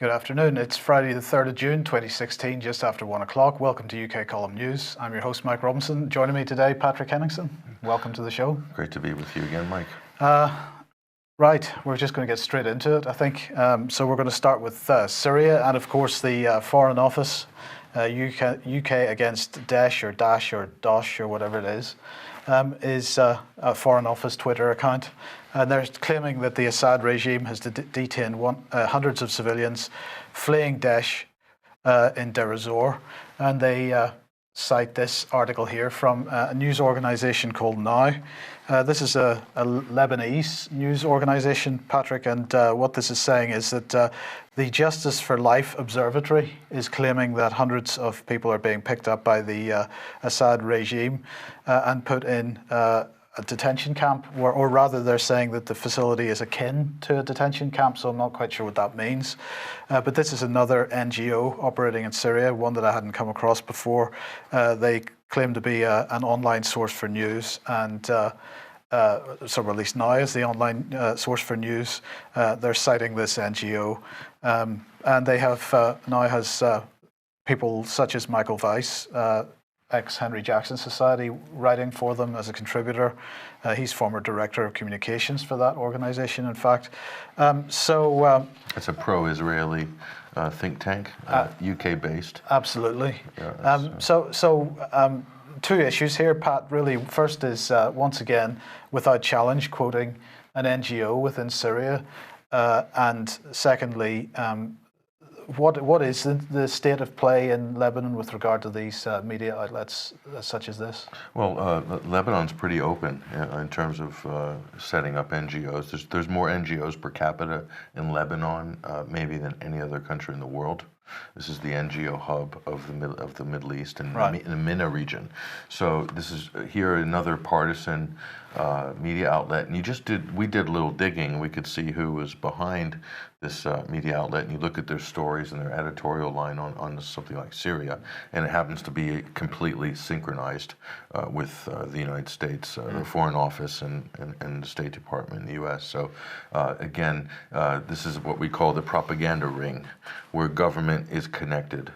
Good afternoon. It's Friday the 3rd of June 2016, just after 1 o'clock. Welcome to UK Column News. I'm your host, Mike Robinson. Joining me today, Patrick Henningsen. Welcome to the show. Great to be with you again, Mike. Right, we're just going to get straight into it, I think. So we're going to start with Syria and, of course, the Foreign Office, UK against Daesh or Dash or Dosh or whatever it is a Foreign Office Twitter account. And they're claiming that the Assad regime has detained hundreds of civilians fleeing Daesh in Deir ez-Zor. And they cite this article here from a news organization called Now. This is a Lebanese news organization, Patrick, and what this is saying is that the Justice for Life Observatory is claiming that hundreds of people are being picked up by the Assad regime and put in a detention camp, or rather they're saying that the facility is akin to a detention camp, so I'm not quite sure what that means. But this is another NGO operating in Syria, one that I hadn't come across before. They claim to be an online source for news, and so at least now is the online source for news. They're citing this NGO, and they have now has people such as Michael Weiss, ex-Henry Jackson Society, writing for them as a contributor. He's former director of communications for that organization, in fact. It's a pro-Israeli think tank, UK-based. Absolutely. Two issues here, Pat, really. First is, once again, without challenge, quoting an NGO within Syria. And secondly, what is the state of play in Lebanon with regard to these media outlets such as this? Well, Lebanon's pretty open in terms of setting up NGOs. There's more NGOs per capita in Lebanon maybe than any other country in the world. This is the NGO hub of the Middle East and the MENA region. So this is here another partisan media outlet, and we did a little digging. We could see who was behind this media outlet, and you look at their stories and their editorial line on something like Syria, and it happens to be completely synchronized with the United States, the Foreign Office and the State Department in the U.S. So again, this is what we call the propaganda ring, where government is connected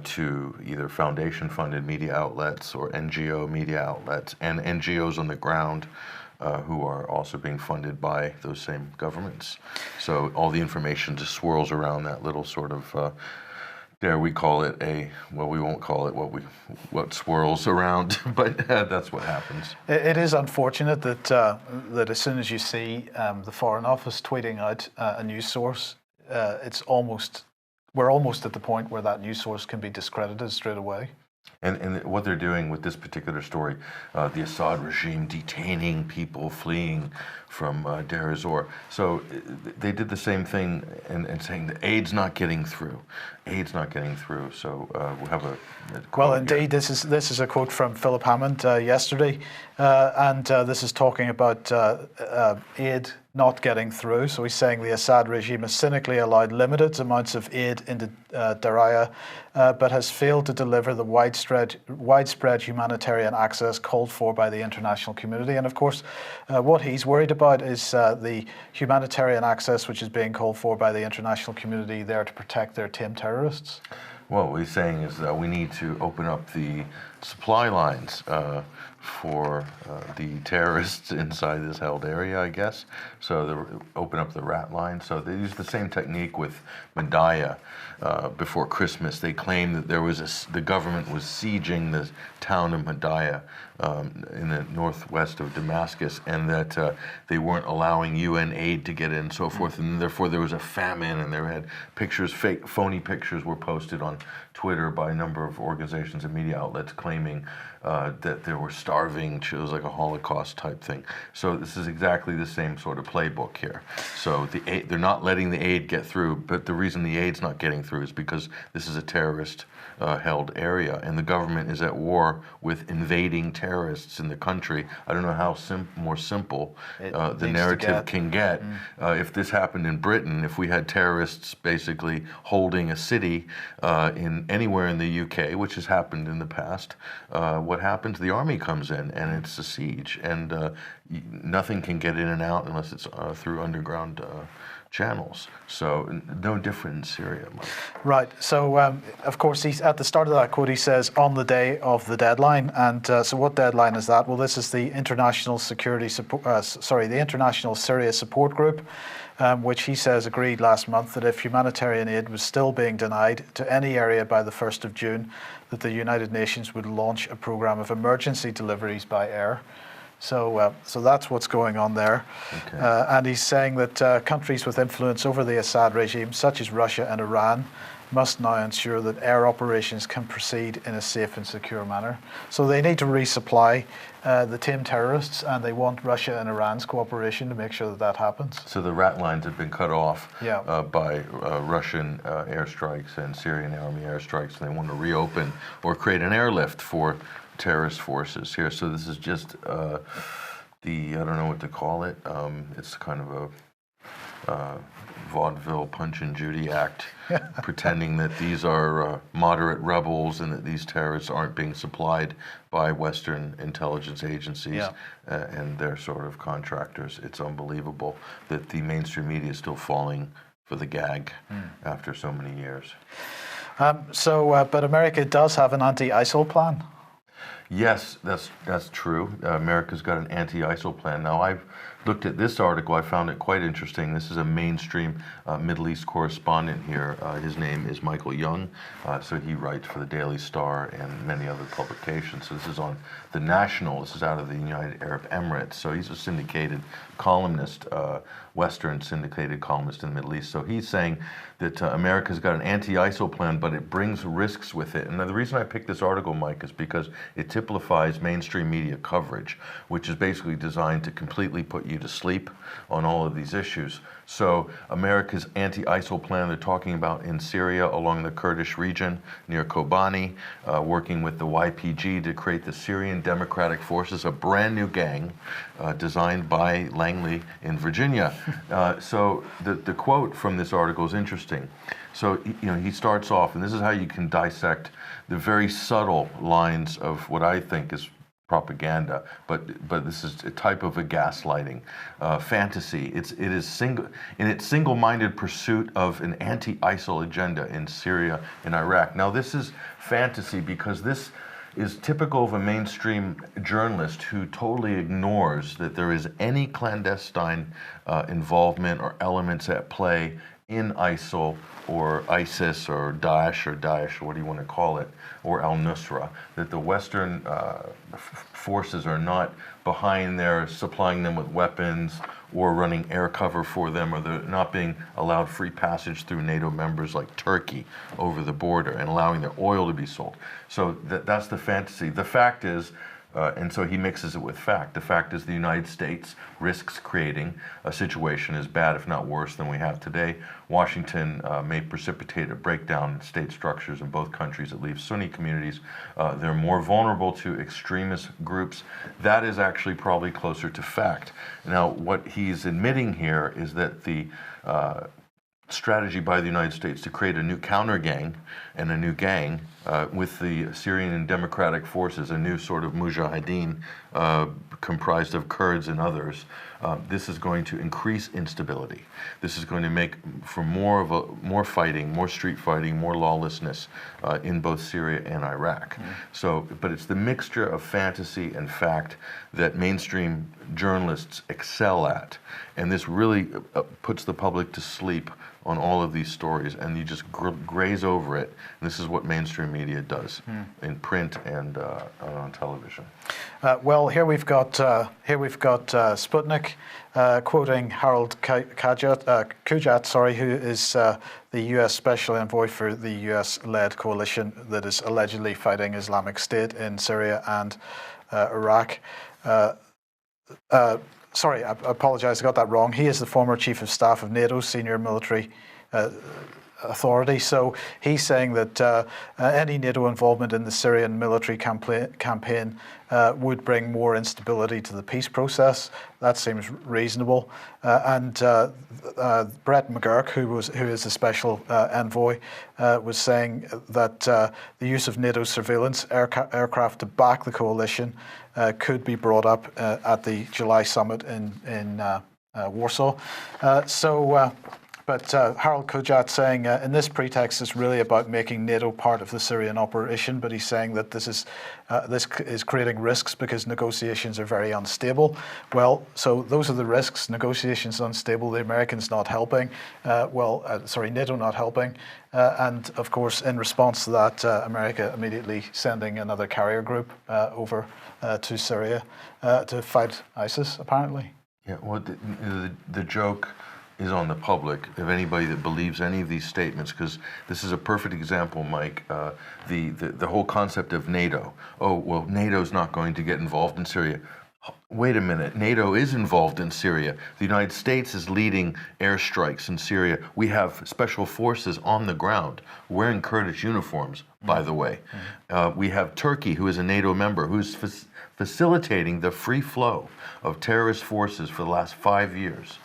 to either foundation-funded media outlets or NGO media outlets and NGOs on the ground who are also being funded by those same governments. So all the information just swirls around that little sort of, dare we call it we won't call it what swirls around, but that's what happens. It is unfortunate that as soon as you see the Foreign Office tweeting out a news source, we're almost at the point where that news source can be discredited straight away. And what they're doing with this particular story, the Assad regime detaining people fleeing from Deir ez-Zor. So they did the same thing and saying that aid's not getting through. Aid's not getting through. So we'll have a quote. Well, indeed, this is a quote from Philip Hammond yesterday, and this is talking about aid not getting through. So he's saying the Assad regime has cynically allowed limited amounts of aid into Daraya, but has failed to deliver the widespread humanitarian access called for by the international community. And of course, what he's worried about is the humanitarian access which is being called for by the international community there to protect their tame terrorists. Well, what he's saying is that we need to open up the supply lines for the terrorists inside this held area, I guess. So they open up the rat line. So they use the same technique with Madaya before Christmas. They claimed that the government was sieging the town of Madaya in the northwest of Damascus, and that they weren't allowing UN aid to get in and so forth, and therefore there was a famine, and there had pictures, phony pictures were posted on Twitter by a number of organizations and media outlets claiming that they were starving. It was like a Holocaust type thing. So this is exactly the same sort of playbook here. So they're not letting the aid get through, but the reason the aid's not getting through is because this is a terrorist held area, and the government is at war with invading terrorists in the country. I don't know how more simple the narrative can get. If this happened in Britain, if we had terrorists basically holding a city anywhere in the UK, which has happened in the past, what happens? The army comes in and it's a siege, and nothing can get in and out unless it's through underground channels. So no different in Syria, Mike. Right. So, of course, he's at the start of that quote, he says, on the day of the deadline. And so what deadline is that? Well, this is the International the International Syria Support Group, which he says agreed last month that if humanitarian aid was still being denied to any area by the 1st of June, that the United Nations would launch a program of emergency deliveries by air. So that's what's going on there. Okay. And he's saying that countries with influence over the Assad regime, such as Russia and Iran, must now ensure that air operations can proceed in a safe and secure manner. So they need to resupply the tame terrorists, and they want Russia and Iran's cooperation to make sure that that happens. So the rat lines have been cut off by Russian airstrikes and Syrian army airstrikes, and they want to reopen or create an airlift for terrorist forces here. So this is just I don't know what to call it. It's kind of a vaudeville Punch and Judy act, pretending that these are moderate rebels and that these terrorists aren't being supplied by Western intelligence agencies and their sort of contractors. It's unbelievable that the mainstream media is still falling for the gag after so many years. But America does have an anti-ISIL plan. Yes, that's true. America's got an anti-ISIL plan. Now, I've looked at this article. I found it quite interesting. This is a mainstream Middle East correspondent here. His name is Michael Young. So he writes for the Daily Star and many other publications. So this is on The National. This is out of the United Arab Emirates. So he's a syndicated columnist, Western syndicated columnist in the Middle East. So he's saying that America's got an anti-ISIL plan, but it brings risks with it. And the reason I picked this article, Mike, is because it typifies mainstream media coverage, which is basically designed to completely put you to sleep on all of these issues. So America's anti-ISIL plan they're talking about in Syria along the Kurdish region near Kobani, working with the YPG to create the Syrian Democratic Forces, a brand new gang designed by Langley in Virginia. So the quote from this article is interesting. So he starts off, and this is how you can dissect the very subtle lines of what I think is propaganda, but this is a type of a gaslighting fantasy. It is in its single-minded pursuit of an anti-ISIL agenda in Syria and Iraq. Now this is fantasy because this is typical of a mainstream journalist who totally ignores that there is any clandestine involvement or elements at play in ISIL or ISIS or Daesh, or what do you want to call it, or al-Nusra, that the Western forces are not behind there supplying them with weapons or running air cover for them, or they're not being allowed free passage through NATO members like Turkey over the border and allowing their oil to be sold. So that's the fantasy. The fact is, and so he mixes it with fact. The fact is the United States risks creating a situation as bad, if not worse, than we have today. Washington may precipitate a breakdown in state structures in both countries that leaves Sunni communities. They're more vulnerable to extremist groups. That is actually probably closer to fact. Now, what he's admitting here is that the strategy by the United States to create a new counter gang and a new gang with the Syrian and Democratic Forces, a new sort of mujahideen comprised of Kurds and others. This is going to increase instability. This is going to make for more fighting, more street fighting, more lawlessness in both Syria and Iraq. So, but it's the mixture of fantasy and fact that mainstream journalists excel at, and this really puts the public to sleep on all of these stories, and you just graze over it. And this is what mainstream media does in print and on television. Well, here we've got Sputnik quoting Harold Kujat, who is the U.S. Special Envoy for the U.S.-led coalition that is allegedly fighting Islamic State in Syria and Iraq. Sorry, I apologize, I got that wrong. He is the former Chief of Staff of NATO's senior military authority. So he's saying that any NATO involvement in the Syrian military campaign would bring more instability to the peace process. That seems reasonable. And Brett McGurk, who is the special envoy, was saying that the use of NATO surveillance aircraft to back the coalition could be brought up at the July summit in Warsaw. But Harold Kojat saying, in this pretext, it's really about making NATO part of the Syrian operation. But he's saying that this is creating risks because negotiations are very unstable. Well, so those are the risks. Negotiations unstable. The Americans not helping. NATO not helping. And of course, in response to that, America immediately sending another carrier group over to Syria to fight ISIS, apparently. Yeah. Well, the joke is on the public, of anybody that believes any of these statements, because this is a perfect example, Mike, the whole concept of NATO. Oh, well, NATO's not going to get involved in Syria. Wait a minute, NATO is involved in Syria. The United States is leading airstrikes in Syria. We have special forces on the ground wearing Kurdish uniforms, by the way. We have Turkey, who is a NATO member, who's facilitating the free flow of terrorist forces for the last 5 years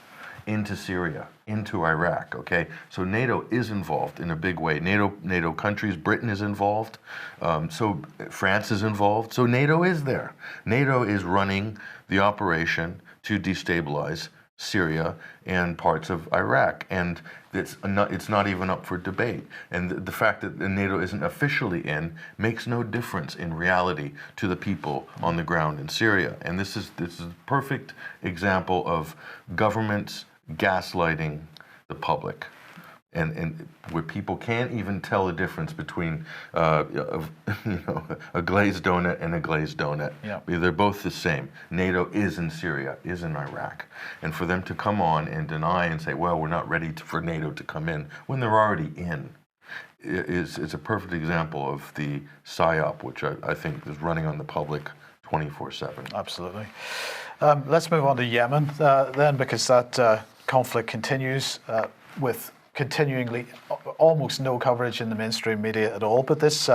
into Syria, into Iraq, okay? So NATO is involved in a big way. NATO countries, Britain is involved, so France is involved, so NATO is there. NATO is running the operation to destabilize Syria and parts of Iraq, and it's not even up for debate. And the fact that NATO isn't officially in makes no difference in reality to the people on the ground in Syria. And this is a perfect example of governments gaslighting the public, and where people can't even tell the difference between a glazed donut and a glazed donut. Yeah. They're both the same. NATO is in Syria, is in Iraq, and for them to come on and deny and say, well, we're not ready for NATO to come in when they're already in, is a perfect example of the PSYOP, which I think is running on the public 24/7. Absolutely. Let's move on to Yemen then, because that conflict continues with continuingly almost no coverage in the mainstream media at all. But this,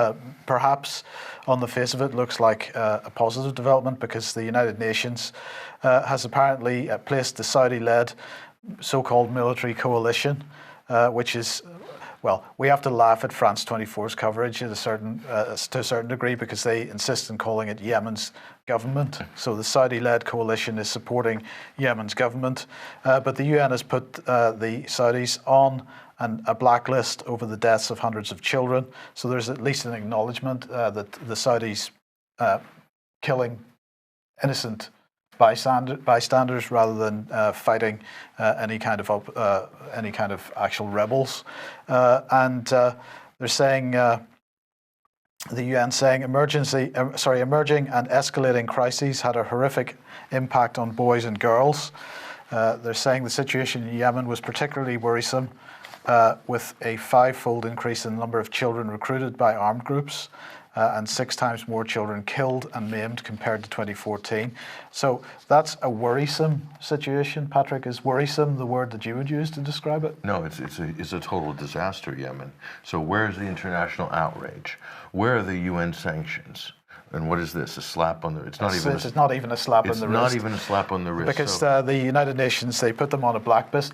perhaps on the face of it, looks like a positive development, because the United Nations has apparently placed the Saudi-led so-called military coalition, which is, well, we have to laugh at France 24's coverage to a certain degree, because they insist on calling it Yemen's government. So the Saudi-led coalition is supporting Yemen's government, but the UN has put the Saudis on a blacklist over the deaths of hundreds of children. So there's at least an acknowledgement that the Saudis killing innocent bystanders rather than fighting any kind of actual rebels, and they're saying the UN saying emerging and escalating crises had a horrific impact on boys and girls. They're saying the situation in Yemen was particularly worrisome, with a 5-fold increase in the number of children recruited by armed groups, and 6 times more children killed and maimed compared to 2014. So that's a worrisome situation. Patrick, is worrisome the word that you would use to describe it? No, it's a total disaster, Yemen. So where's the international outrage? Where are the UN sanctions? And what is this? A slap on the? It's not even a slap on the wrist. It's not even a slap on the wrist. Because the United Nations, they put them on a blacklist,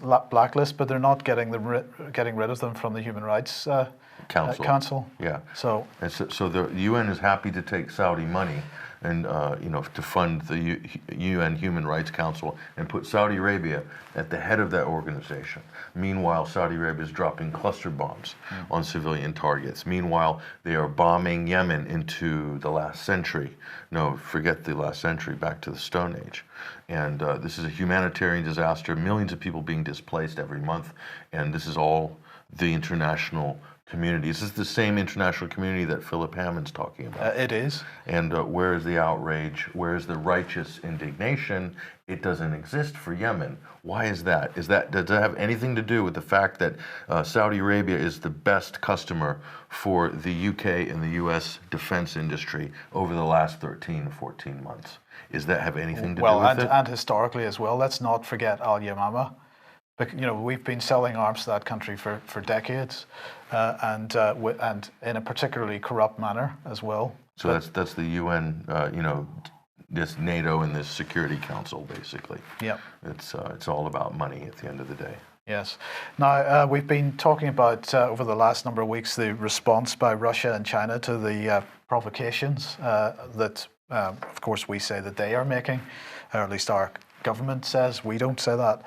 but they're not getting rid of them from the Human Rights Council. Yeah. So the UN is happy to take Saudi money and to fund the UN Human Rights Council and put Saudi Arabia at the head of that organization. Meanwhile, Saudi Arabia is dropping cluster bombs on civilian targets. Meanwhile, they are bombing Yemen into the last century. No, forget the last century, back to the Stone Age. And this is a humanitarian disaster, millions of people being displaced every month, and this is all the international community. This is the same international community that Philip Hammond's talking about. It is. And where is the outrage? Where is the righteous indignation? It doesn't exist for Yemen. Why is that? Does that have anything to do with the fact that Saudi Arabia is the best customer for the UK and the US defense industry over the last 13 to 14 months? Does that have anything to do with it? And historically as well. Let's not forget Al Yamama. We've been selling arms to that country for decades, and in a particularly corrupt manner as well. So that's the UN, this NATO and this Security Council, basically. Yeah. It's all about money at the end of the day. Yes. Now, we've been talking about, over the last number of weeks, the response by Russia and China to the provocations that, of course, we say that they are making, or at least our government says. We don't say that.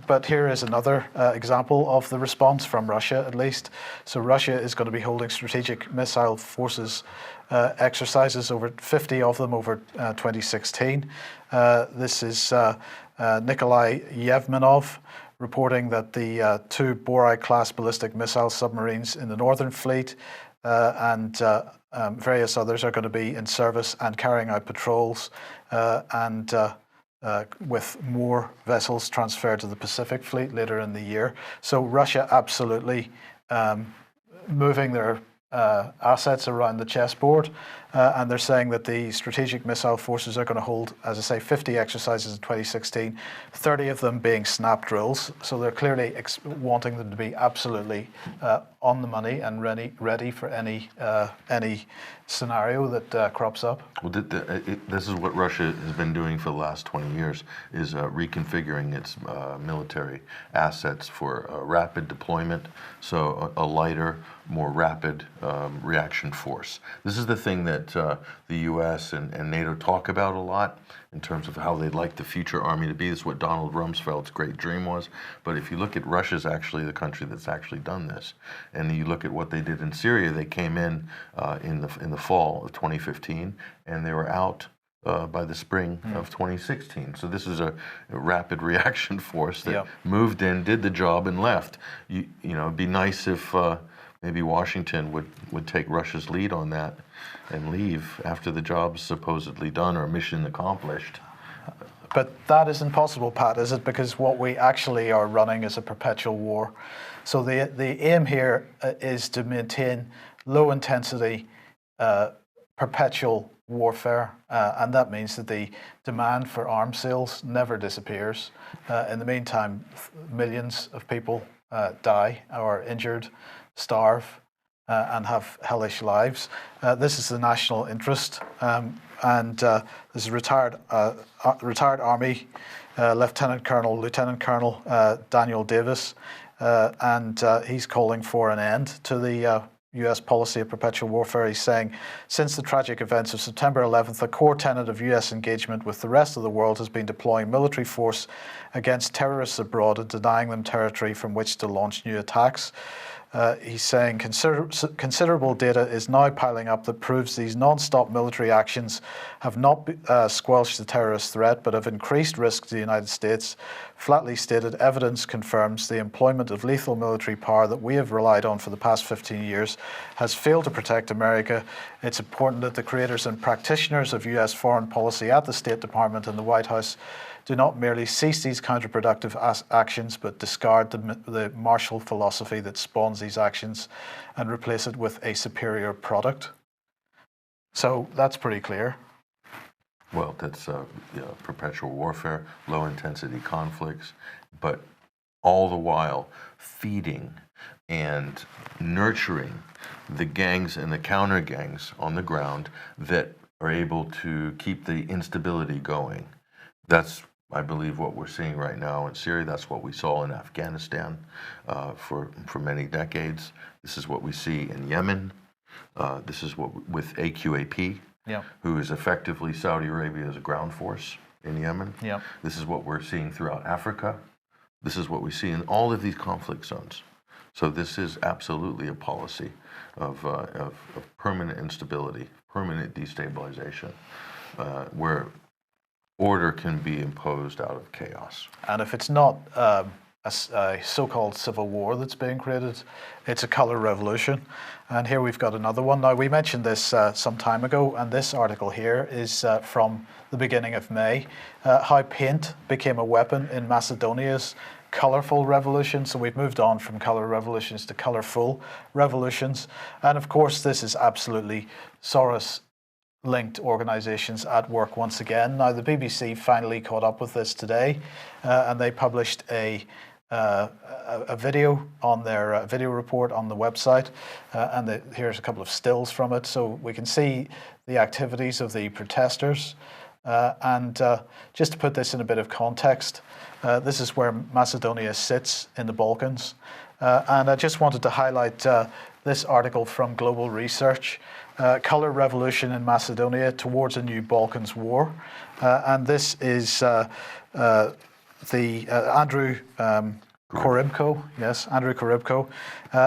But here is another example of the response from Russia, at least. So Russia is going to be holding strategic missile forces exercises, over 50 of them over 2016. This is Nikolai Yevmenov reporting that the 2 Borai-class ballistic missile submarines in the Northern Fleet and various others are going to be in service and carrying out patrols, and with more vessels transferred to the Pacific Fleet later in the year. So Russia absolutely moving their assets around the chessboard, and they're saying that the strategic missile forces are going to hold, as I say, 50 exercises in 2016, 30 of them being snap drills. So they're clearly wanting them to be absolutely on the money and ready for any scenario that crops up. Well, this is what Russia has been doing for the last 20 years, is reconfiguring its military assets for rapid deployment, so a lighter, more rapid reaction force. This is the thing that the U.S. and NATO talk about a lot in terms of how they'd like the future army to be. This is what Donald Rumsfeld's great dream was. But if you look at Russia's actually the country that's actually done this, and you look at what they did in Syria, they came in the fall of 2015, and they were out by the spring of 2016. So this is a rapid reaction force that moved in, did the job, and left. You know, it'd be nice if maybe Washington would take Russia's lead on that and leave after the job's supposedly done or mission accomplished. But that isn't possible, Pat, is it? Because what we actually are running is a perpetual war. So the aim here is to maintain low intensity, perpetual warfare, and that means that the demand for arms sales never disappears. In the meantime, millions of people die or are injured, starve, and have hellish lives. This is the national interest, and this is retired Army Lieutenant Colonel Daniel Davis, and he's calling for an end to the US policy of perpetual warfare. He's saying, since the tragic events of September 11th, a core tenet of US engagement with the rest of the world has been deploying military force against terrorists abroad and denying them territory from which to launch new attacks. He's saying considerable data is now piling up that proves these non-stop military actions have not squelched the terrorist threat, but have increased risk to the United States. Flatly stated, evidence confirms the employment of lethal military power that we have relied on for the past 15 years has failed to protect America. It's important that the creators and practitioners of US foreign policy at the State Department and the White House do not merely cease these counterproductive actions, but discard the Marshall philosophy that spawns these actions and replace it with a superior product. So that's pretty clear. Well, that's perpetual warfare, low-intensity conflicts, but all the while feeding and nurturing the gangs and the counter-gangs on the ground that are able to keep the instability going. That's, I believe, what we're seeing right now in Syria. That's what we saw in Afghanistan for many decades. This is what we see in Yemen. This is what with AQAP, who is effectively Saudi Arabia's ground force in Yemen. This is what we're seeing throughout Africa. This is what we see in all of these conflict zones. So this is absolutely a policy of permanent instability, permanent destabilization, where order can be imposed out of chaos. And if it's not a so-called civil war that's being created, it's a colour revolution. And here we've got another one. Now, we mentioned this some time ago, and this article here is from the beginning of May, how paint became a weapon in Macedonia's colourful revolution. So we've moved on from colour revolutions to colourful revolutions. And of course, this is absolutely Soros-linked organisations at work once again. Now, the BBC finally caught up with this today, and they published a video on their video report on the website, and here's a couple of stills from it, so we can see the activities of the protesters. And just to put this in a bit of context, this is where Macedonia sits in the Balkans. And I just wanted to highlight this article from Global Research, Colour Revolution in Macedonia Towards a New Balkans War. And this is Andrew Korybko, Andrew Korybko,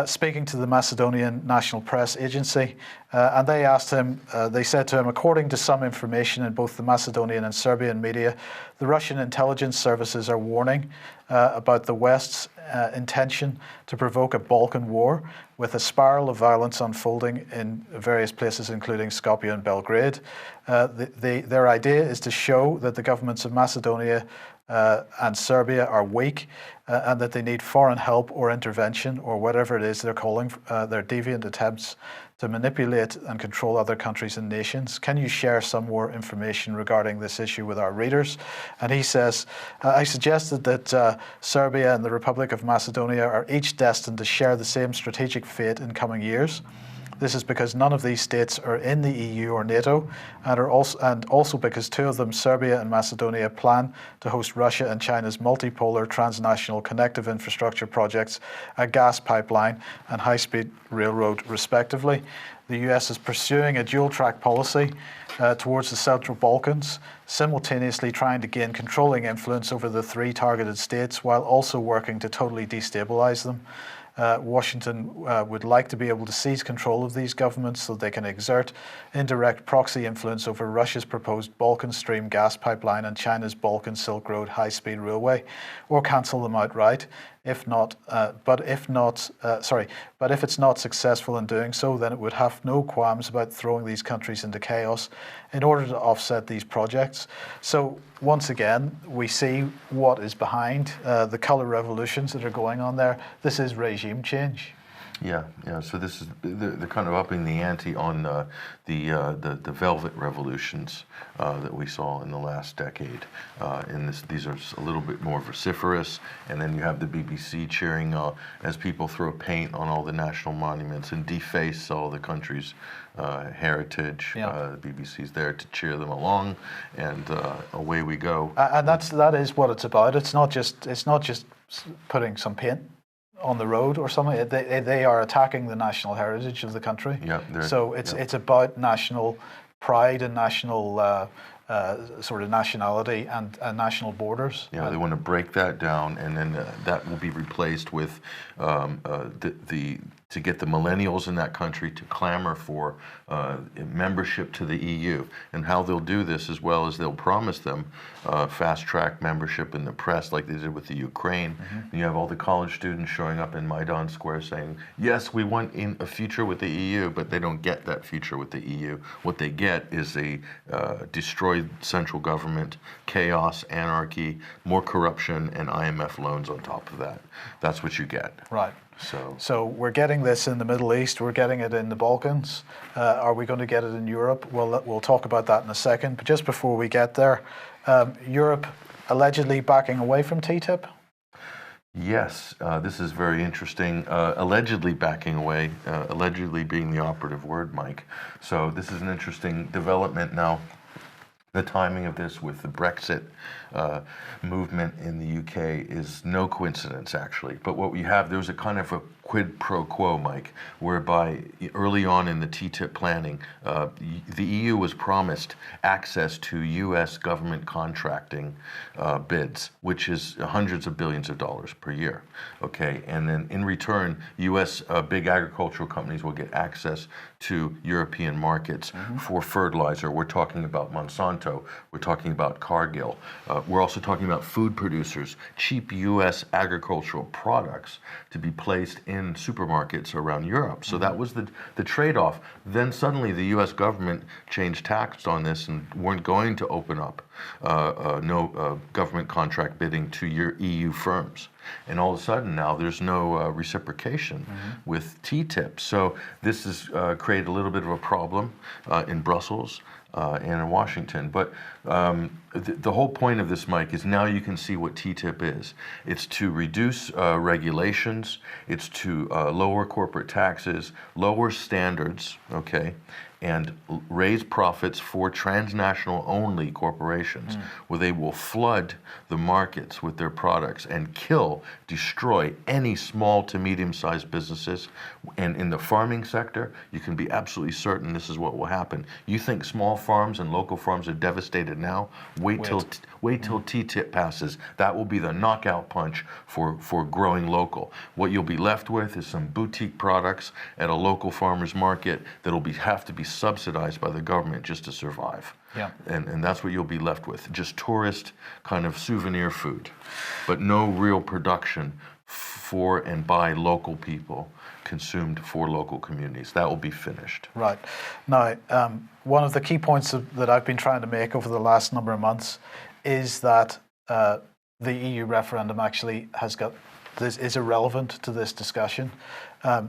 speaking to the Macedonian National Press Agency. And they asked him, they said to him, according to some information in both the Macedonian and Serbian media, the Russian intelligence services are warning about the West's intention to provoke a Balkan war with a spiral of violence unfolding in various places, including Skopje and Belgrade. Their idea is to show that the governments of Macedonia and Serbia are weak and that they need foreign help or intervention or whatever it is they're calling their deviant attempts to manipulate and control other countries and nations. Can you share some more information regarding this issue with our readers? And he says, I suggested that Serbia and the Republic of Macedonia are each destined to share the same strategic fate in coming years. This is because none of these states are in the EU or NATO, and also because two of them, Serbia and Macedonia, plan to host Russia and China's multipolar transnational connective infrastructure projects, a gas pipeline and high-speed railroad, respectively. The US is pursuing a dual-track policy towards the Central Balkans, simultaneously trying to gain controlling influence over the three targeted states while also working to totally destabilize them. Washington would like to be able to seize control of these governments so they can exert indirect proxy influence over Russia's proposed Balkan Stream gas pipeline and China's Balkan Silk Road high-speed railway, or cancel them outright. But if it's not successful in doing so, then it would have no qualms about throwing these countries into chaos in order to offset these projects. So once again, we see what is behind the colour revolutions that are going on there. This is regime change. Yeah. So this is they're kind of upping the ante on the velvet revolutions that we saw in the last decade. These are a little bit more vociferous, and then you have the BBC cheering as people throw paint on all the national monuments and deface all the country's heritage. The BBC's there to cheer them along, and away we go. And that is what it's about. It's not just putting some paint on the road or something. They are attacking the national heritage of the country. So it's about national pride and national sort of nationality and national borders. Yeah, they want to break that down, and then that will be replaced with to get the millennials in that country to clamor for membership to the EU. And how they'll do this, as well as they'll promise them fast-track membership in the press, like they did with the Ukraine. And you have all the college students showing up in Maidan Square saying, yes, we want in a future with the EU, but they don't get that future with the EU. What they get is a destroyed central government, chaos, anarchy, more corruption, and IMF loans on top of that. That's what you get. Right. So we're getting this in the Middle East, we're getting it in the Balkans. Are we going to get it in Europe? Well, we'll talk about that in a second. But just before we get there, Europe allegedly backing away from TTIP? Yes, this is very interesting. Allegedly backing away, allegedly being the operative word, Mike. So this is an interesting development now. The timing of this with the Brexit movement in the UK is no coincidence, actually. But what we have, there was a kind of a quid pro quo, Mike, whereby early on in the TTIP planning, the EU was promised access to U.S. government contracting bids, which is hundreds of billions of dollars per year. Okay, and then in return, U.S. Big agricultural companies will get access to European markets for fertilizer. We're talking about Monsanto. We're talking about Cargill. We're also talking about food producers, cheap U.S. agricultural products to be placed in supermarkets around Europe. So that was the trade-off. Then suddenly the U.S. government changed tacks on this and weren't going to open up government contract bidding to your EU firms. And all of a sudden now there's no reciprocation with TTIP. So this has created a little bit of a problem in Brussels and in Washington. But the whole point of this, Mike, is now you can see what TTIP is. It's to reduce regulations, it's to lower corporate taxes, lower standards, okay, and raise profits for transnational only corporations, where they will flood the markets with their products and destroy any small to medium-sized businesses. And in the farming sector, you can be absolutely certain this is what will happen. You think small farms and local farms are devastated now? Wait till T.T.I.P passes. That will be the knockout punch for growing local. What you'll be left with is some boutique products at a local farmer's market that'll have to be subsidized by the government just to survive. Yeah. And that's what you'll be left with, just tourist kind of souvenir food, but no real production for and by local people, consumed for local communities. That will be finished. Right. Now, one of the key points that I've been trying to make over the last number of months is that the EU referendum actually is irrelevant to this discussion.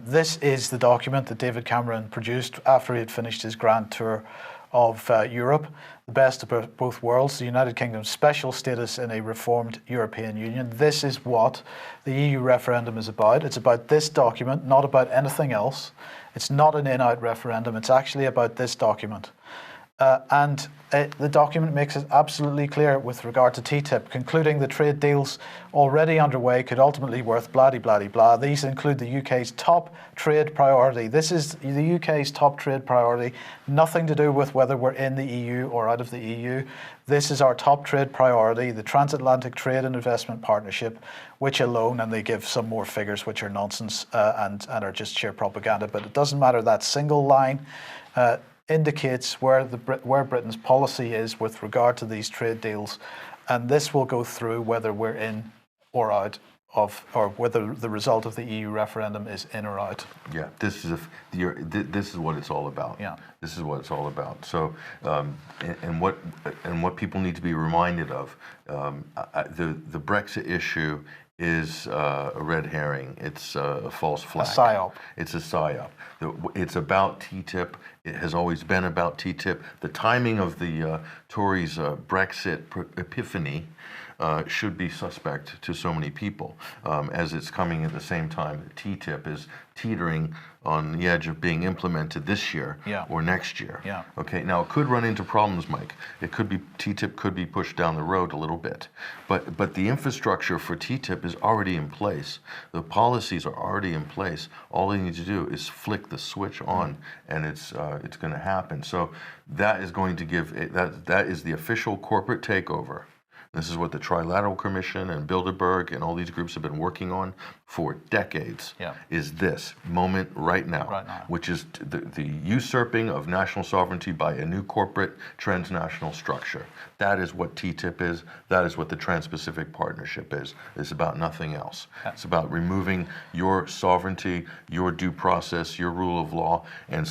This is the document that David Cameron produced after he had finished his grand tour of Europe, the best of both worlds, the United Kingdom's special status in a reformed European Union. This is what the EU referendum is about. It's about this document, not about anything else. It's not an in-out referendum. It's actually about this document. The document makes it absolutely clear with regard to T.T.I.P, concluding the trade deals already underway could ultimately worth blah-de-blah-de-blah. These include the UK's top trade priority. This is the UK's top trade priority, nothing to do with whether we're in the EU or out of the EU. This is our top trade priority, the Transatlantic Trade and Investment Partnership, which alone, and they give some more figures which are nonsense and are just sheer propaganda, but it doesn't matter, that single line indicates where Britain's policy is with regard to these trade deals, and this will go through whether we're in or out of, or whether the result of the EU referendum is in or out. Yeah, this is what it's all about. Yeah, this is what it's all about. So, and what people need to be reminded of, the Brexit issue is a red herring. It's a false flag. A PSYOP. It's a PSYOP. It's about T.T.I.P. It has always been about T.T.I.P. The timing of the Tories' Brexit epiphany should be suspect to so many people, as it's coming at the same time. T.T.I.P is teetering on the edge of being implemented this year or next year. Yeah. Okay. Now it could run into problems, Mike. It could be T.T.I.P could be pushed down the road a little bit, but the infrastructure for T.T.I.P is already in place. The policies are already in place. All they need to do is flick the switch on, and it's going to happen. So that is going to give that is the official corporate takeover. This is what the Trilateral Commission and Bilderberg and all these groups have been working on for decades, is this moment right now, which is the usurping of national sovereignty by a new corporate transnational structure. That is what T.T.I.P is. That is what the Trans-Pacific Partnership is. It's about nothing else. It's about removing your sovereignty, your due process, your rule of law, and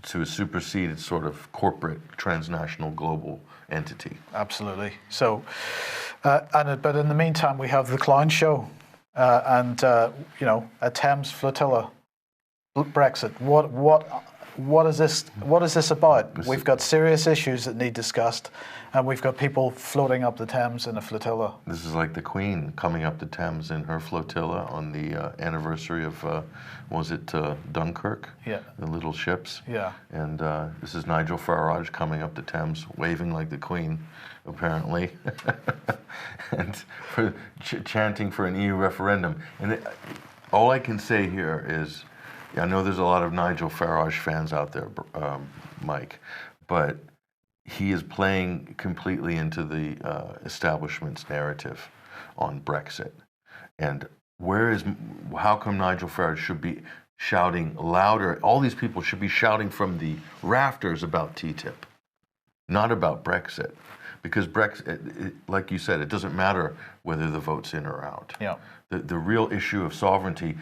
to supersede its sort of corporate transnational global entity. Absolutely. So, but in the meantime, we have the clown show and a Thames flotilla, Brexit. What is this about? We've got serious issues that need discussed, and we've got people floating up the Thames in a flotilla. This is like the Queen coming up the Thames in her flotilla on the anniversary of, was it Dunkirk? Yeah. The little ships. Yeah. And this is Nigel Farage coming up the Thames, waving like the Queen, apparently, and chanting for an EU referendum. And all I can say here is, I know there's a lot of Nigel Farage fans out there, Mike, but he is playing completely into the establishment's narrative on Brexit. And how come Nigel Farage should be shouting louder? All these people should be shouting from the rafters about T.T.I.P, not about Brexit. Because Brexit, like you said, it doesn't matter whether the vote's in or out. Yeah. The real issue of sovereignty,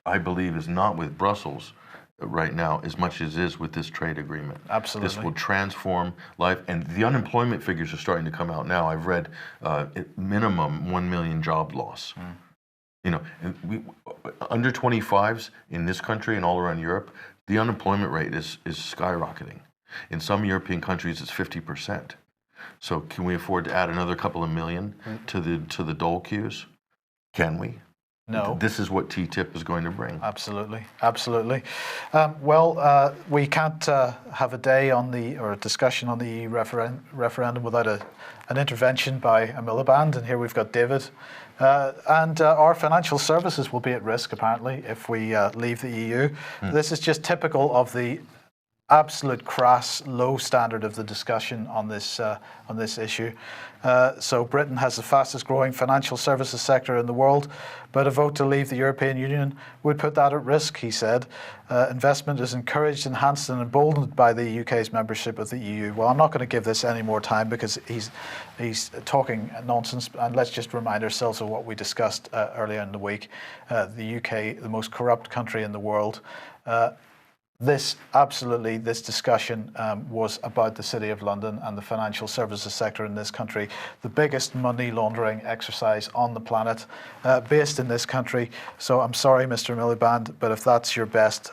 I believe, is not with Brussels right now as much as it is with this trade agreement. Absolutely. This will transform life, and the unemployment figures are starting to come out now. I've read at minimum 1 million job loss. You know, under 25s in this country and all around Europe, the unemployment rate is skyrocketing. In some European countries, it's 50%. So can we afford to add another couple of million to the dole queues? Can we? No. This is what TTIP is going to bring. Absolutely, absolutely. We can't have a day or a discussion on the referendum without an intervention by a Miliband, and here we've got David. And our financial services will be at risk, apparently, if we leave the EU. This is just typical of the absolute crass, low standard of the discussion on this issue. So Britain has the fastest growing financial services sector in the world, but a vote to leave the European Union would put that at risk, he said. Investment is encouraged, enhanced and emboldened by the UK's membership of the EU. Well, I'm not going to give this any more time because he's talking nonsense, and let's just remind ourselves of what we discussed earlier in the week. The UK, the most corrupt country in the world. This discussion was about the City of London and the financial services sector in this country, the biggest money laundering exercise on the planet, based in this country. So I'm sorry, Mr. Miliband, but if that's your best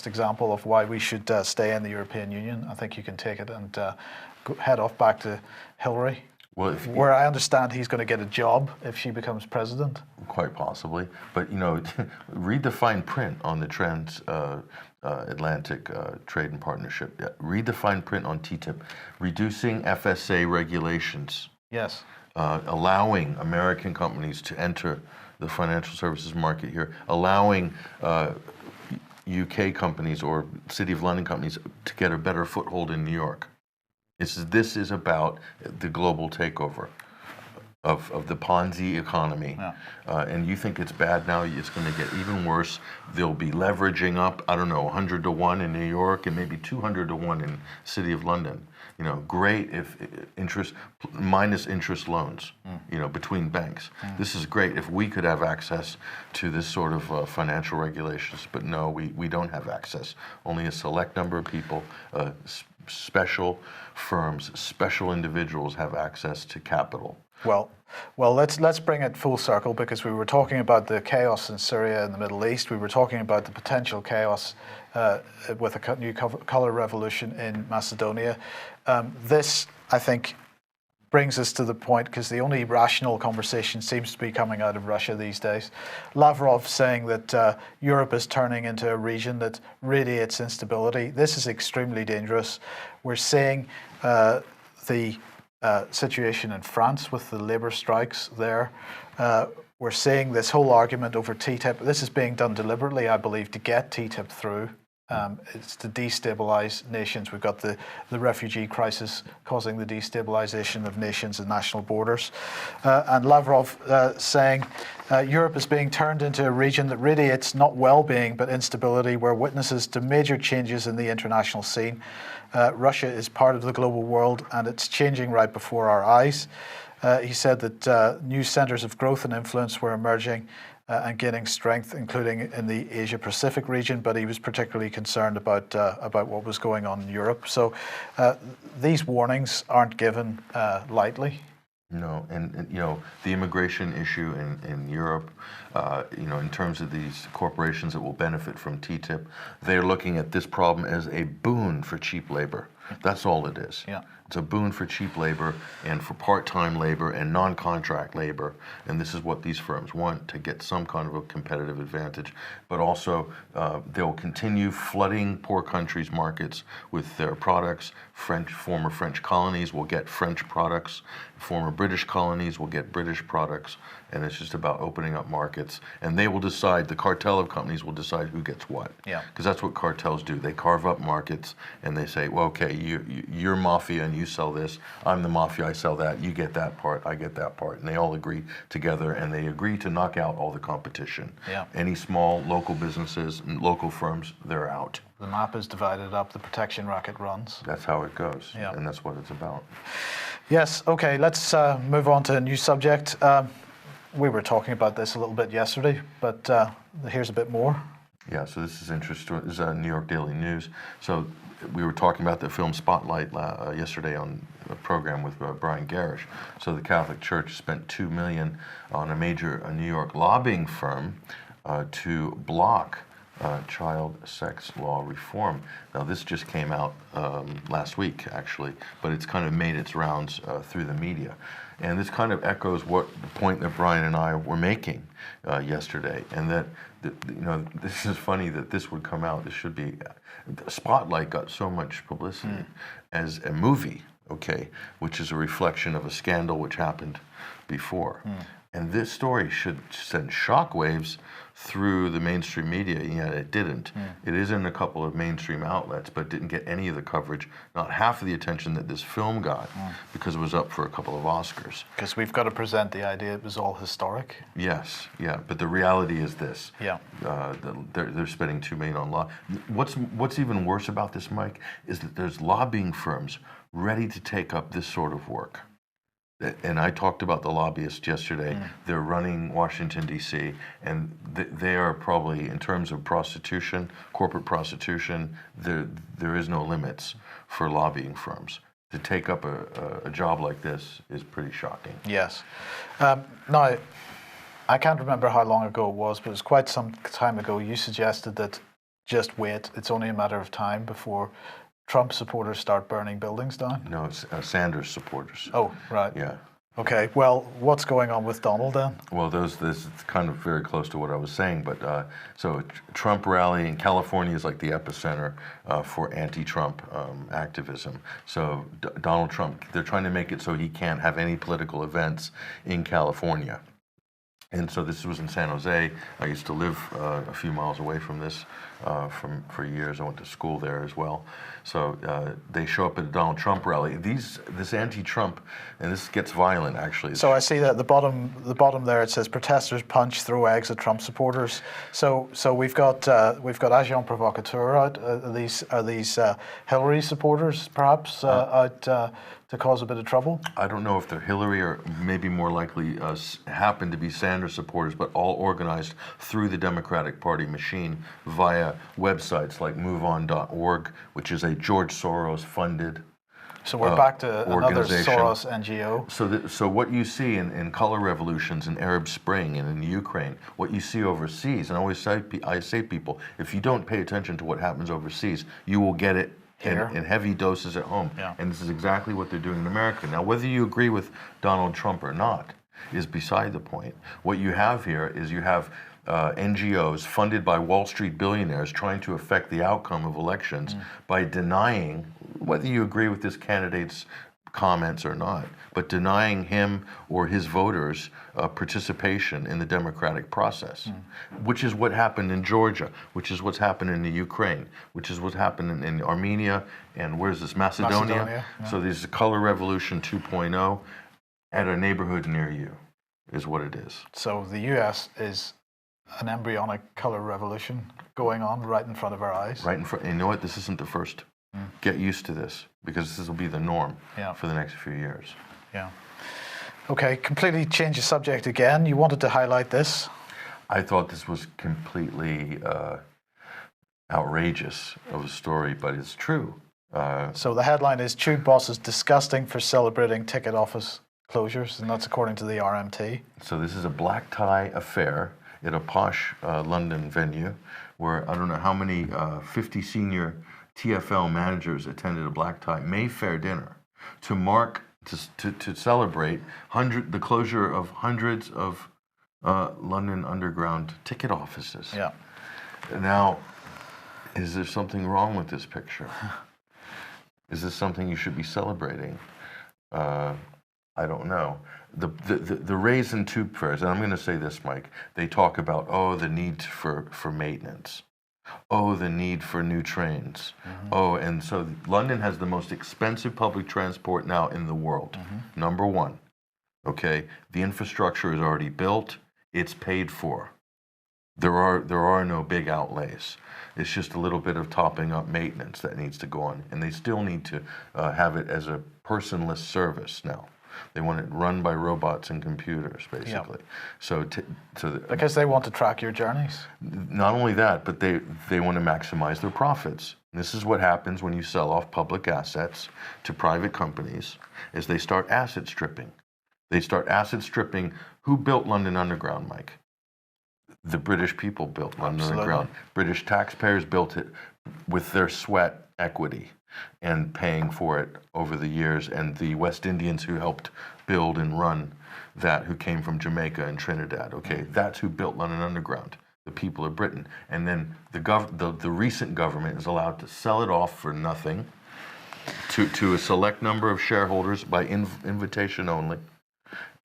example of why we should stay in the European Union, I think you can take it and head off back to Hillary. Well, where I understand he's going to get a job if she becomes president. Quite possibly. But, read the fine print on the Atlantic Trade and Partnership. Yeah. Read the fine print on TTIP. Reducing FSA regulations. Yes. Allowing American companies to enter the financial services market here. Allowing UK companies or City of London companies to get a better foothold in New York. This is about the global takeover of the Ponzi economy. Yeah. And you think it's bad now, it's going to get even worse. They'll be leveraging up, 100 to 1 in New York and maybe 200 to 1 in City of London. Great if minus interest loans, between banks. This is great if we could have access to this sort of financial regulations, but no, we don't have access. Only a select number of people, special firms, special individuals have access to capital. Well, let's bring it full circle, because we were talking about the chaos in Syria and the Middle East. We were talking about the potential chaos with a new colour revolution in Macedonia. This, I think, brings us to the point, because the only rational conversation seems to be coming out of Russia these days. Lavrov saying that Europe is turning into a region that radiates instability. This is extremely dangerous. We're seeing the situation in France with the labour strikes there. We're seeing this whole argument over TTIP. This is being done deliberately, I believe, to get TTIP through. It's to destabilise nations. We've got the refugee crisis causing the destabilisation of nations and national borders. And Lavrov saying Europe is being turned into a region that radiates not well-being but instability. We're witnesses to major changes in the international scene. Russia is part of the global world, and it's changing right before our eyes. He said that new centres of growth and influence were emerging and gaining strength, including in the Asia-Pacific region, but he was particularly concerned about what was going on in Europe. So these warnings aren't given lightly. No, and the immigration issue in Europe, in terms of these corporations that will benefit from TTIP, they're looking at this problem as a boon for cheap labor. That's all it is. Yeah. It's a boon for cheap labor and for part-time labor and non-contract labor. And this is what these firms want, to get some kind of a competitive advantage. But also, they'll continue flooding poor countries' markets with their products. Former French colonies will get French products. Former British colonies will get British products. And it's just about opening up markets. And they will decide, the cartel of companies will decide who gets what. Yeah. Because that's what cartels do. They carve up markets and they say, well, okay, you're mafia and you sell this. I'm the mafia, I sell that. You get that part, I get that part. And they all agree together, and they agree to knock out all the competition. Yeah. Any small local businesses and local firms, they're out. The map is divided up, the protection racket runs. That's how it goes. Yeah. And that's what it's about. Yes, okay, let's move on to a new subject. We were talking about this a little bit yesterday, but here's a bit more. Yeah, so this is interesting. This is New York Daily News. So we were talking about the film Spotlight yesterday on a program with Brian Garish. So the Catholic Church spent $2 million on a major New York lobbying firm to block child sex law reform. Now, this just came out last week, actually, but it's kind of made its rounds through the media. And this kind of echoes what the point that Brian and I were making yesterday, and that, this is funny that this would come out. This should be, Spotlight got so much publicity as a movie, okay, which is a reflection of a scandal which happened before. And this story should send shockwaves through the mainstream media, and yet it didn't. It is in a couple of mainstream outlets, but didn't get any of the coverage, not half of the attention that this film got, because it was up for a couple of Oscars. Because we've got to present the idea it was all historic. Yes, yeah, but the reality is this. Yeah. They're spending $2 million on law. What's even worse about this, Mike, is that there's lobbying firms ready to take up this sort of work. And I talked about the lobbyists yesterday. They're running Washington, D.C., and they are probably, in terms of prostitution, corporate prostitution, there is no limits for lobbying firms. To take up a job like this is pretty shocking. Yes. Now, I can't remember how long ago it was, but it was quite some time ago. You suggested that just wait, it's only a matter of time before Trump supporters start burning buildings down? No, it's Sanders supporters. Oh, right. Yeah. Okay. Well, what's going on with Donald then? Well, this is kind of very close to what I was saying, but so Trump rally in California is like the epicenter for anti-Trump activism. So Donald Trump, they're trying to make it so he can't have any political events in California. And so this was in San Jose. I used to live a few miles away from this for years. I went to school there as well. So they show up at a Donald Trump rally. This anti-Trump, and this gets violent actually. So I see that at the bottom there it says protesters punch, throw eggs at Trump supporters. So we've got agent provocateur out. Are these Hillary supporters perhaps out to cause a bit of trouble? I don't know if they're Hillary or maybe more likely happen to be Sanders supporters, but all organized through the Democratic Party machine via websites like MoveOn.org, which is a George Soros-funded So we're back to another Soros NGO. So what you see in color revolutions in Arab Spring and in Ukraine, what you see overseas, and I say people, if you don't pay attention to what happens overseas, you will get it in heavy doses at home. Yeah. And this is exactly what they're doing in America. Now, whether you agree with Donald Trump or not is beside the point. What you have here is you have NGOs funded by Wall Street billionaires trying to affect the outcome of elections by denying, whether you agree with this candidate's comments or not, but denying him or his voters participation in the democratic process, which is what happened in Georgia, which is what's happened in the Ukraine, which is what's happened in Armenia, and where's this, Macedonia? Yeah. So there's a color revolution 2.0 at a neighborhood near you, is what it is. So the U.S. is an embryonic color revolution going on right in front of our eyes. Right in front. And you know what? This isn't the first. Get used to this, because this will be the norm for the next few years. Yeah. Okay, completely change the subject again. You wanted to highlight this. I thought this was completely outrageous of a story, but it's true. So the headline is Tube Bosses Disgusting for Celebrating Ticket Office Closures, and that's according to the RMT. So this is a black tie affair at a posh London venue where I don't know how many 50 senior TfL managers attended a black tie Mayfair dinner to celebrate the closure of hundreds of London Underground ticket offices. Yeah. Now, is there something wrong with this picture? Is this something you should be celebrating? I don't know. The raise in tube fares, and I'm going to say this, Mike, they talk about, the need for maintenance. The need for new trains. And so London has the most expensive public transport now in the world. Number one. Okay, the infrastructure is already built. It's paid for. There are no big outlays. It's just a little bit of topping up maintenance that needs to go on, and they still need to have it as a personless service now. They want it run by robots and computers, basically. So because they want to track your journeys. Not only that, but they want to maximize their profits. And this is what happens when you sell off public assets to private companies, is they start asset stripping. They start asset stripping. Who built London Underground, Mike? The British people built London Absolutely. Underground. British taxpayers built it with their sweat equity and paying for it over the years. And the West Indians who helped build and run that, who came from Jamaica and Trinidad, okay, that's who built London Underground, the people of Britain. And then the recent government is allowed to sell it off for nothing to a select number of shareholders by invitation only.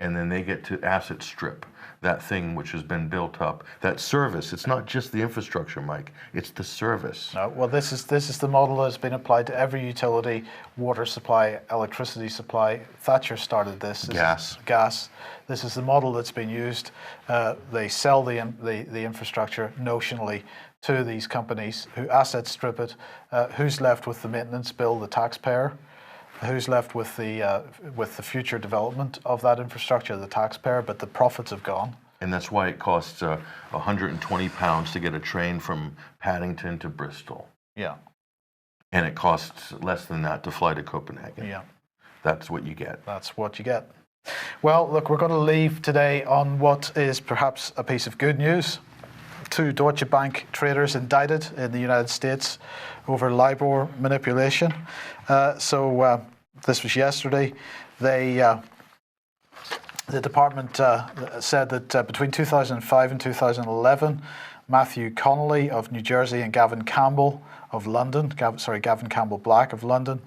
And then they get to asset strip that thing which has been built up, that service. It's not just the infrastructure, Mike, it's the service. No, well, this is the model that's been applied to every utility, water supply, electricity supply. Thatcher started this. Gas. This is the model that's been used. They sell the infrastructure notionally to these companies who asset strip it. Who's left with the maintenance bill? The taxpayer. Who's left with the future development of that infrastructure? The taxpayer, but the profits have gone. And that's why it costs £120 to get a train from Paddington to Bristol. Yeah. And it costs less than that to fly to Copenhagen. Yeah. That's what you get. That's what you get. Well, look, we're going to leave today on what is perhaps a piece of good news. 2 Deutsche Bank traders indicted in the United States over LIBOR manipulation. This was yesterday. The department said that between 2005 and 2011, Matthew Connolly of New Jersey and Gavin Campbell of London, Gavin Campbell Black of London,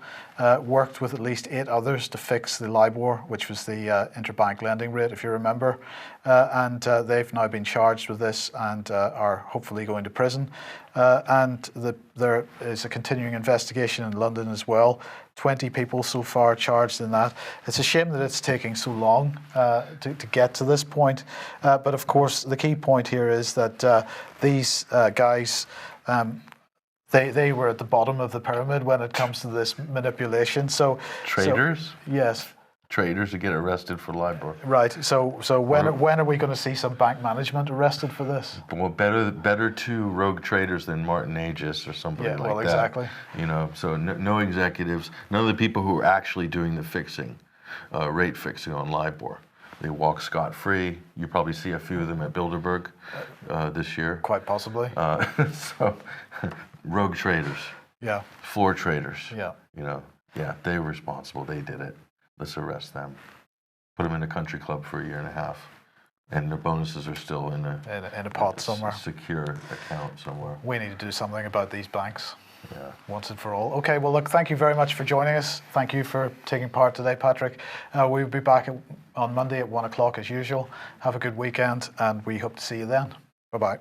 worked with at least 8 others to fix the LIBOR, which was the interbank lending rate, if you remember. And they've now been charged with this and are hopefully going to prison. There is a continuing investigation in London as well. 20 people so far charged in that. It's a shame that it's taking so long to get to this point. But of course, the key point here is that these guys, they were at the bottom of the pyramid when it comes to this manipulation. Traders? Yes. Traders who get arrested for LIBOR. Right. So when are we going to see some bank management arrested for this? Well, better 2 rogue traders than Martin Aegis or somebody like that. Yeah, well, exactly. You know, so no executives, none of the people who are actually doing the fixing, rate fixing on LIBOR. They walk scot-free. You probably see a few of them at Bilderberg this year. Quite possibly. So, rogue traders. Yeah. Floor traders. Yeah. You know, yeah, they're responsible. They did it. Let's arrest them. Put them in a country club for 1.5 years. And their bonuses are still in a pot somewhere. Secure account somewhere. We need to do something about these banks. Yeah. Once and for all. Okay, well, look, thank you very much for joining us. Thank you for taking part today, Patrick. We'll be back on Monday at 1 o'clock as usual. Have a good weekend, and we hope to see you then. Bye-bye.